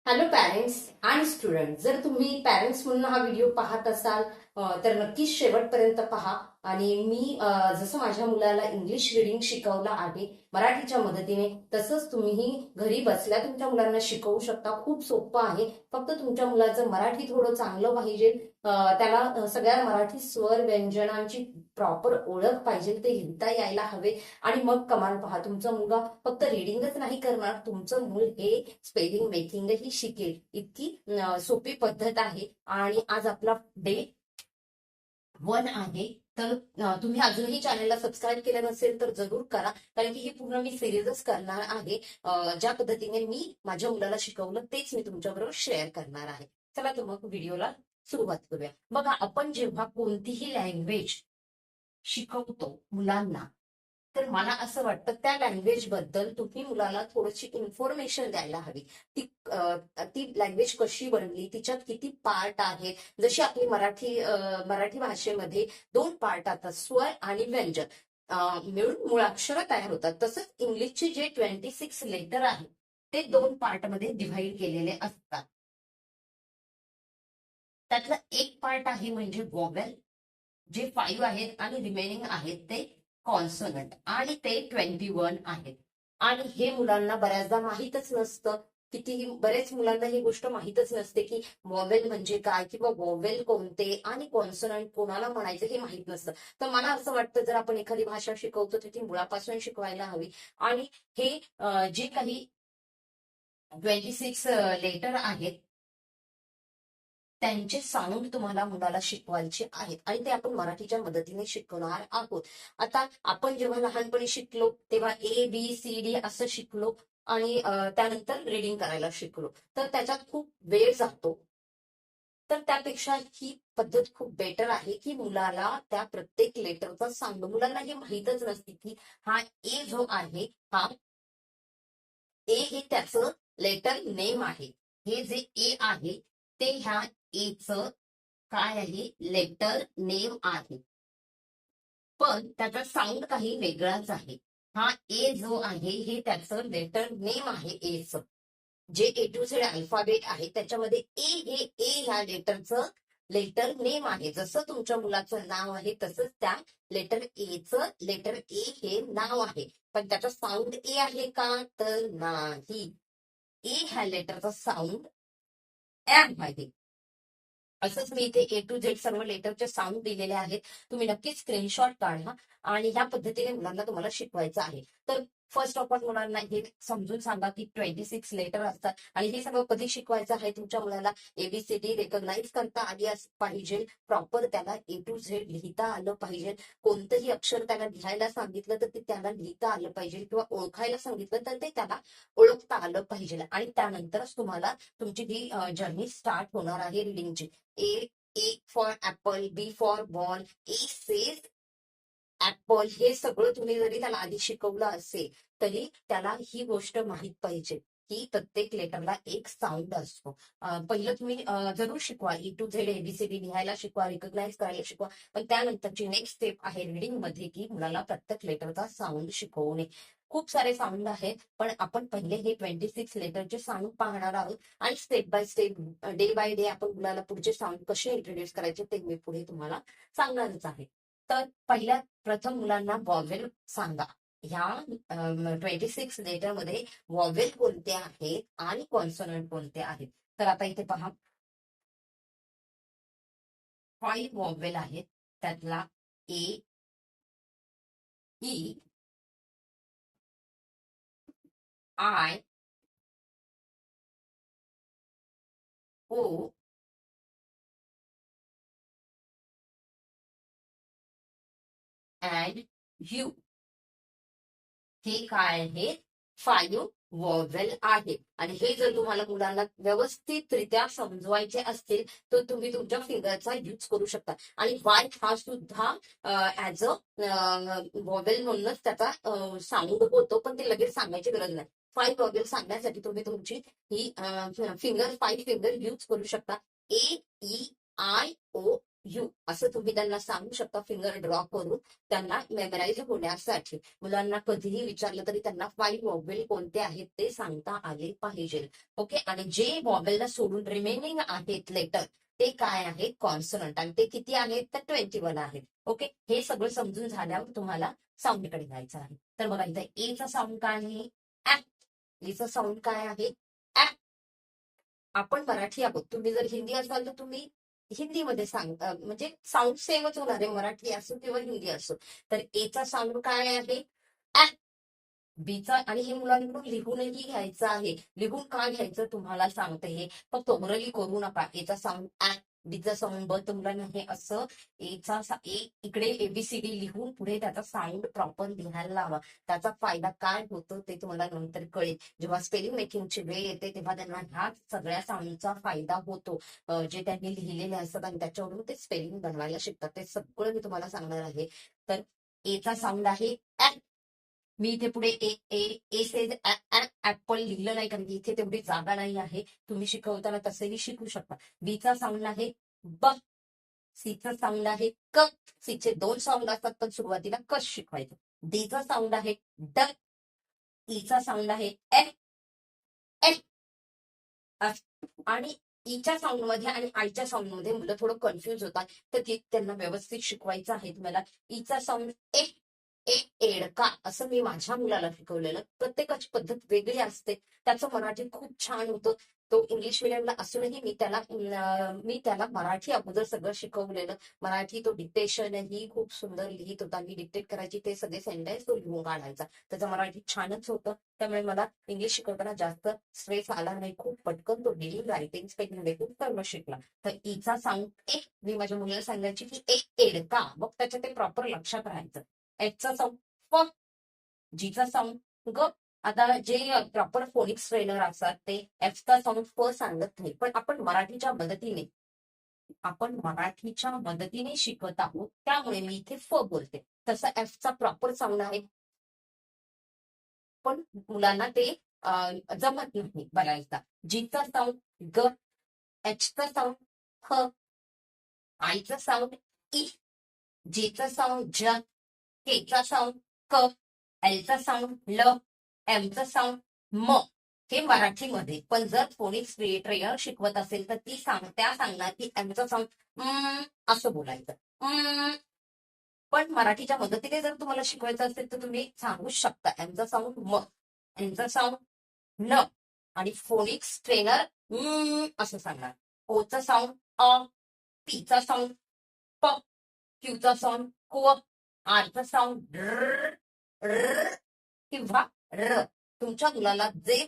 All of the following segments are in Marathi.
हॅलो पॅरेंट्स आणि स्टुडंट, जर तुम्ही पॅरेंट्स म्हणून हा व्हिडिओ पाहत असाल तर नक्कीच शेवटपर्यंत पहा. आणि मी जसं माझ्या मुलाला इंग्लिश रिडिंग शिकवलं आहे मराठीच्या मदतीने, तसंच तुम्हीही घरी बसल्या तुमच्या मुलांना शिकवू शकता. खूप सोपं आहे. फक्त तुमच्या मुलाचं मराठी थोडं चांगलं पाहिजे. त्याला सगळ्या मराठी स्वर व्यंजनांची प्रॉपर ओळख पाहिजे, ते लिहिता यायला हवे. आणि मग कमाल पहा, तुमचा मुलगा फक्त रिडिंगच नाही करणार, तुमचं मूल हे स्पेलिंग मेकिंगही शिकेल. इतकी सोपी पद्धत आहे. आणि आज आपला डे 1 आहे. तर तुम्ही अजूनही चॅनलला सबस्क्राईब केलं नसेल तर जरूर करा, कारण की ही पूर्ण मी सिरीजच करणार आहे. ज्या पद्धतीने मी माझ्या मुलाला शिकवलं तेच मी तुमच्याबरोबर शेअर करणार आहे. चला तर मग व्हिडिओला सुरुवात करूया. बघा, आपण जेव्हा कोणतीही लँग्वेज शिकवतो मुलांना, तर मला असं वाटतं त्या लँग्वेज बद्दल तुम्ही मुलाला थोडीशी इन्फॉर्मेशन द्यायला हवी. ती लँग्वेज कशी बनली, तिच्यात किती पार्ट आहेत. जशी आपली मराठी भाषेमध्ये 2 पार्ट असतात, स्वर आणि व्यंजन. मिळून मुळाक्षरं तयार होतात. तसंच इंग्लिशचे जे 26 लेटर आहेत ते 2 पार्टमध्ये डिव्हाइड केलेले असतात. त्यातलं एक पार्ट आहे म्हणजे वॉवेल, जे 5 आहेत, आणि रिमेनिंग आहेत ते कॉन्सोनंट, आणि ते 21 आहेत. आणि हे मुलांना बऱ्याचदा माहीतच नसतं. कितीही बरेच मुलांना ही गोष्ट माहीतच नसते की वॉवेल म्हणजे काय, किंवा वॉवेल कोणते आणि कॉन्सोनंट कोणाला म्हणायचं हे माहीत नसतं. तर मला असं वाटतं, जर आपण एखादी भाषा शिकवतो तर ती मुळापासून शिकवायला हवी. आणि हे जे काही 26 लेटर आहेत त्यांचे साऊंड तुम्हाला मुलाला शिकवायचे आहेत, आणि ते आपण मराठीच्या मदतीने शिकवणार आहोत. आता आपण जेव्हा लहानपणी शिकलो तेव्हा ABCD असं शिकलो, आणि त्यानंतर रिडिंग करायला शिकलो, तर त्याच्यात खूप वेळ जातो. तर त्यापेक्षा ही पद्धत खूप बेटर आहे की मुलाला त्या प्रत्येक लेटरचा साऊंड, मुलांना हे माहीतच नसते की हा ए जो आहे, हा ए हे त्याचं लेटर नेम आहे. हे जे ए आहे ते ह्या एचं काय आहे, लेटर नेम आहे. पण त्याचा साऊंड काही वेगळाच आहे. हा ए जो आहे हे त्याचं लेटर नेम आहे. एचं जे A to Z अल्फाबेट आहे त्याच्यामध्ये ए ह्या लेटरचं लेटर नेम आहे. जसं तुमच्या मुलाचं नाव आहे तसंच त्या लेटर एचं लेटर ए हे नाव आहे. पण त्याचा साऊंड ए आहे का, तर नाही. ए ह्या लेटरचा साऊंड एम आहे. असंच मी इथे A to Z सर्व लेटरचे साऊंड दिलेले आहेत. तुम्ही नक्कीच स्क्रीनशॉट काढा, आणि ह्या पद्धतीने मुलांना तुम्हाला शिकवायचं आहे. तर फर्स्ट ऑफ ऑल मुलांना हे समजून सांगा की 26 लेटर असतात, आणि हे सगळं कधी शिकवायचं आहे तुमच्या मुलाला. ABCD रेकग्नाइज करता आली पाहिजे, प्रॉपर त्याला A to Z लिहिता आलं पाहिजे. कोणतंही अक्षर त्याला लिहायला सांगितलं तर ते त्याला लिहिता आलं पाहिजे, किंवा ओळखायला सांगितलं तर ते त्याला ओळखता आलं पाहिजे. आणि त्यानंतरच तुम्हाला तुमची ही जर्नी स्टार्ट होणार आहे रिडिंगची. A for apple, B for ball, A says apple, हे सगळं तुम्ही जरी त्याला आधी शिकवलं असेल तरी त्याला ही गोष्ट माहित पाहिजे की प्रत्येक लेटरला एक साऊंड असतो. पहिलं तुम्ही जरूर शिकवा, A to Z ABCD लिहायला शिकवा, रिकग्नाइज करायला शिकवा. पण त्यानंतरची नेक्स्ट स्टेप आहे रिडिंग मध्ये, की मुलाला प्रत्येक लेटरचा साऊंड शिकवणे. खूप सारे साऊंड आहेत, पण आपण पहिले हे 26 लेटरचे साऊंड पाहणार आहोत. आणि step by step, day by day आपण मुलाला पुढचे साऊंड कसे इंट्रोड्यूस करायचे ते मी पुढे तुम्हाला सांगणारच आहे. तर प्रथम मुलांना वॉवेल सांगा. ह्या 26 लेटर मध्ये वॉवेल कोणते आहेत आणि कॉन्सोनंट कोणते आहेत. तर आता इथे पहा, 5 वॉवेल आहेत. त्यातला A, E, I, O, and U, हे काय आहे, 5 वॉवेल आहे. आणि हे जर तुम्हाला मुलांना व्यवस्थितरित्या समजवायचे असतील तर तुम्ही तुमच्या फिंगरचा यूज करू शकता. आणि वाय हा सुद्धा ऍज अ वॉवेल म्हणूनच त्याचा साऊंड होतो, पण ते लगेच सांगायची गरज नाही. 5 वॉवेल सांगण्यासाठी तुम्ही तुमची ही 5 फिंगर यूज करू शकता. A, E, I, O, you असं तुम्ही त्यांना सांगू शकता फिंगर ड्रॉ करून त्यांना मेमराईज होण्यासाठी. मुलांना कधीही विचारलं तरी त्यांना 5 व्हॉवेल कोणते आहेत ते सांगता आले पाहिजे. ओके. आणि जे व्हॉवेलला सोडून रिमेनिंग आहेत लेटर ते काय आहेत कॉन्सनंट, आणि ते किती आहेत तर 21 आहेत. ओके. हे सगळं समजून झाल्यावर तुम्हाला साऊंडकडे जायचं आहे. तर बघा इथे एचा साऊंड काय आहे ऍ. एचा साऊंड काय आहे ऍ. आपण मराठी आहोत, तुम्ही जर हिंदी असाल तर तुम्ही हिंदीमध्ये सांगता, म्हणजे साऊंड सेमच होणार आहे मराठी असो किंवा हिंदी असो. तर एचा साऊंड काय आहे ऍ. बीचा, आणि हे मुलांकडून लिहूनही घ्यायचं आहे. लिहून का घ्यायचं तुम्हाला सांगते, हे फक्त ओरली करू नका. एचा साऊंड ऍ, बीचा साऊंड ब. तर मुलांना हे असं ए इकडे एबीसीडी लिहून पुढे त्याचा साऊंड प्रॉपर लिहायला लावा. त्याचा फायदा काय होतो ते तुम्हाला नंतर कळेल. जेव्हा स्पेलिंग मेकिंगची वेळ येते तेव्हा त्यांना ह्या सगळ्या साऊंडचा फायदा होतो. जे त्यांनी लिहिलेले असतात आणि त्याच्यावरून ते स्पेलिंग बनवायला शिकतात. ते सगळं मी तुम्हाला सांगणार आहे. तर एचा साऊंड आहे ऍ. मी इथे पुढे ए ए ए से ऍपल लिहिलं नाही, कारण की इथे तेवढी जागा नाही आहे. तुम्ही शिकवताना तसेही शिकू शकता. बीचा साऊंड आहे ब. सीचा साऊंड आहे क. सीचे 2 साऊंड असतात पण सुरुवातीला क शिकवायचं. डीचा साऊंड आहे ड. ईचा साऊंड आहे ए. ए. आणि ईच्या साऊंड मध्ये आणि आईच्या साऊंड मध्ये मुलं थोडं कन्फ्युज होतात, तर ते त्यांना व्यवस्थित शिकवायचं आहे तुम्हाला. Icha sound A. एड का असं मी माझ्या मुलाला शिकवलेलं. प्रत्येकाची पद्धत वेगळी असते. त्याचं मराठी खूप छान होतं. तो इंग्लिश मिडियमला असूनही मी त्याला मराठी अगोदर सगळं शिकवलेलं. मराठी तो डिक्टेशनही खूप सुंदर लिहित होता. मी डिक्टेट करायची, ते सगळे सेंटेन्स तो लिहून काढायचा. त्याचं मराठी छानच होतं. त्यामुळे मला इंग्लिश शिकवताना जास्त स्ट्रेस आला नाही. खूप पटकन तो रीडिंग, रायटिंग, स्पेलिंग देखील सर्व शिकला. तर ईचा साऊंड ए. मी माझ्या मुलीला सांगायची की एड का, मग त्याच्या ते प्रॉपर लक्षात राहायचं. एचचा साऊंड फ. जीचा साऊंड ग. आता जे प्रॉपर फोनिक्स ट्रेनर असतात ते एफचा साऊंड फ सांगत नाही, पण आपण मराठीच्या मदतीने शिकत आहोत, त्यामुळे मी इथे फ बोलते. तसं एफचा प्रॉपर साऊंड आहे, पण मुलांना ते जमत नाही बऱ्याचदा. जीचा साऊंड ग. एचचा साऊंड ह. आईचा साऊंड ई. जेचा साऊंड ज. केचा साऊंड क. एलचा साऊंड ल. एमचा साऊंड म. हे मराठीमध्ये. पण जर फोनिक्स ट्रेनर शिकवत असेल तर त्या सांगणार की एमचा साऊंड असं बोलायचं. पण मराठीच्या मदतीने जर तुम्हाला शिकवायचं असेल तर तुम्ही सांगूच शकता एमचा साऊंड म, एमचा साऊंड न, आणि फोनिक्स ट्रेनर असं सांगणार. ओचा साऊंड अ. पीचा साऊंड प. क्यूचा साऊंड क्व. आरचा साऊंड र किंवा र. तुमच्या मुलाला जे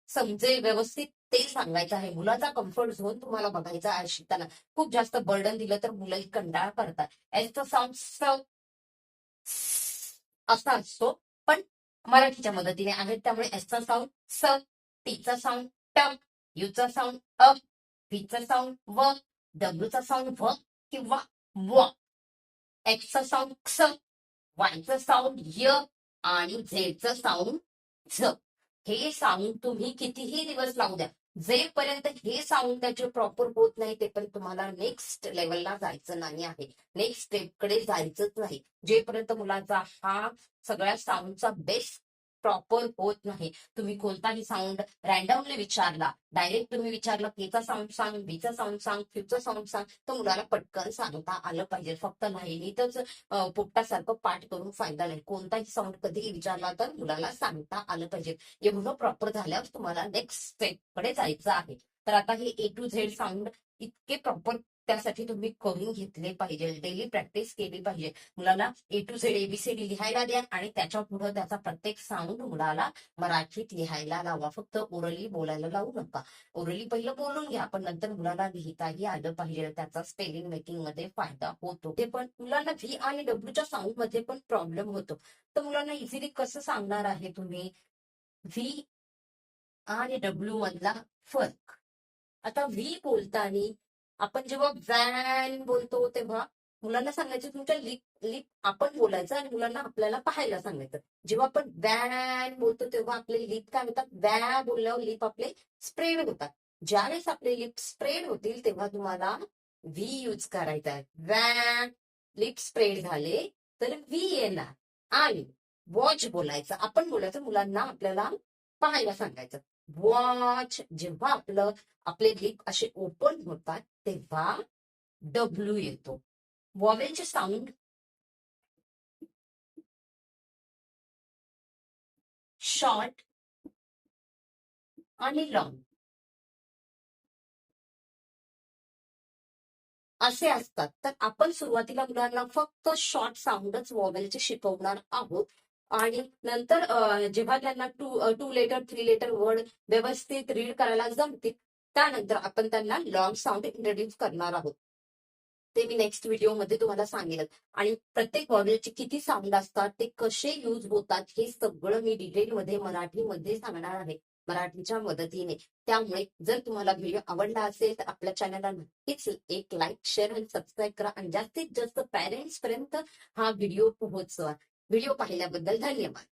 समजेल व्यवस्थित ते सांगायचं आहे. मुलाचा कम्फर्ट झोन तुम्हाला बघायचा आहे शिकताना. खूप जास्त बर्डन दिलं तर मुलंही कंटाळा करतात. एसचा साऊंड स असा असतो, पण मराठीच्या मदतीने आहे, त्यामुळे एसचा साऊंड स. टीचा साऊंड ट. युचा साऊंड अ. व्हीचा साऊंड व. डब्ल्यूचा साऊंड व किंवा व. एक्सचा साऊंड क्स. वायचं साऊंड य. आणि झेडचं साऊंड झ. हे साऊंड तुम्ही कितीही दिवस लावू द्या, जेपर्यंत हे साऊंड त्याचे प्रॉपर होत नाही तेपर्यंत तुम्हाला नेक्स्ट लेवलला जायचं नाही आहे. नेक्स्ट स्टेपकडे जायचंच नाही, जेपर्यंत मुलाचा हा सगळ्या साऊंडचा बेस प्रॉपर होत नाही. तुम्ही कोणताही साऊंड रॅन्डमली विचारला, डायरेक्ट तुम्ही विचारलं केचा साऊंड सांग, बीचा साऊंड सांग, फ्यूचा साऊंड सांग, तर मुलाला पटकन सांगता आलं पाहिजे. फक्त लाईनीतच पोपटासारखं पाठ करून फायदा नाही. कोणताही साऊंड कधीही विचारला तर मुलाला सांगता आलं पाहिजे. एवढं प्रॉपर झाल्यावर तुम्हाला नेक्स्ट स्टेपकडे जायचं आहे. तर आता हे ए टू झेड साऊंड इतके प्रॉपर त्यासाठी तुम्ही करून घेतले पाहिजे, डेली प्रॅक्टिस केली पाहिजे. मुलाला ए टू झेड एबीसीडी लिहायला द्या आणि त्याच्या पुढे त्याचा प्रत्येक साऊंड मुलाला मराठीत लिहायला लावा. फक्त ओरली बोलायला लावू नका. ओरली पहिलं बोलून घ्या, पण नंतर मुलाला लिहिताही आलं पाहिजे. त्याचा स्पेलिंग मेकिंग मध्ये फायदा होतो. ते पण मुलांना व्ही आणि डब्ल्यूच्या साऊंड मध्ये पण प्रॉब्लेम होतो. तर मुलांना इझिली कसं सांगणार आहे तुम्ही व्ही आणि डब्ल्यू मधला फरक? आता व्ही बोलताना आपण जेव्हा व्हॅन बोलतो तेव्हा मुलांना सांगायचं तुमच्या लिप आपण बोलायचं आणि मुलांना आपल्याला पाहायला सांगायचं. जेव्हा आपण व्हॅन बोलतो तेव्हा आपले लिप काय होतात, व्या बोलल्यावर लिप आपले स्प्रेड होतात. ज्यावेळेस आपले लिप स्प्रेड होतील तेव्हा तुम्हाला व्ही यूज करायचा आहे. व्या, लिप स्प्रेड झाले तर व्ही येणार. आणि वॉच बोलायचं, आपण बोलायचं मुलांना आपल्याला पाहायला सांगायचं. वॉच. जेव्हा आपले लिप असे ओपन होतात तेव्हा डब्ल्यू येतो. वॉवेलचे साऊंड शॉर्ट आणि लॉंग असे असतात. तर आपण सुरुवातीला मुलांना फक्त शॉर्ट साऊंडच वॉवेलचे शिकवणार आहोत. आणि नंतर जेव्हा त्यांना टू लेटर 3 लेटर वर्ड व्यवस्थित रीड करायला जमतील त्यानंतर आपण त्यांना लॉंग साऊंड इंट्रोड्यूस करणार आहोत. ते मी नेक्स्ट व्हिडिओमध्ये तुम्हाला सांगेल. आणि प्रत्येक वॉवेलचे किती साऊंड असतात, ते कसे यूज होतात, हे सगळं मी डिटेलमध्ये मराठीमध्ये सांगणार आहे, मराठीच्या मदतीने. त्यामुळे जर तुम्हाला व्हिडिओ आवडला असेल तर आपल्या चॅनलला नक्कीच एक लाईक, शेअर आणि सबस्क्राईब करा आणि जास्तीत जास्त पॅरेंट्स पर्यंत हा व्हिडिओ पोहोचवा. व्हिडिओ पाहिल्याबद्दल धन्यवाद.